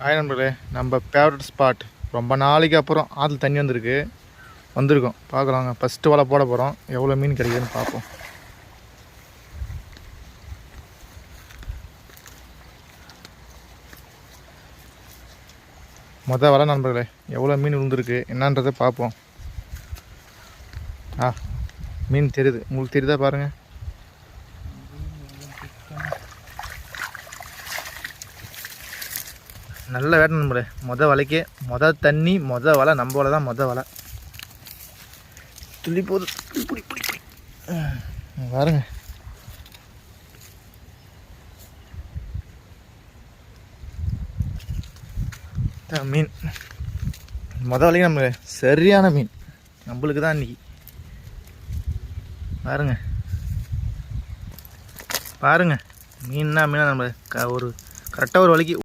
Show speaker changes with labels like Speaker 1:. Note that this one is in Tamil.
Speaker 1: ஹாய் நண்பர்களே, நம்ம ஃபேவரட் ஸ்பாட் ரொம்ப நாளைக்கு அப்புறம் ஆற்றுல தண்ணி வந்திருக்கோம். பார்க்குறோங்க. ஃபஸ்ட்டு வலை போட போகிறோம். எவ்வளோ மீன் கிடைக்குதுன்னு பார்ப்போம். வலை நண்பர்களே, எவ்வளோ மீன் விழுந்துருக்கு என்னன்றதை பார்ப்போம். மீன் தெரியுது, உங்களுக்கு தெரியுதா பாருங்கள். நல்ல வேட்டை நண்பர்களே. வலைக்கே தண்ணி வலை நம்ம வலை தான் வலை. துள்ளி போகுது. பிடி பாருங்க. மீன் வலைக்கு நம்ம சரியான மீன் நம்மளுக்கு தான் இன்னைக்கு. பாருங்க மீன்னா நம்ம ஒரு கரெக்டாக ஒரு வலைக்கு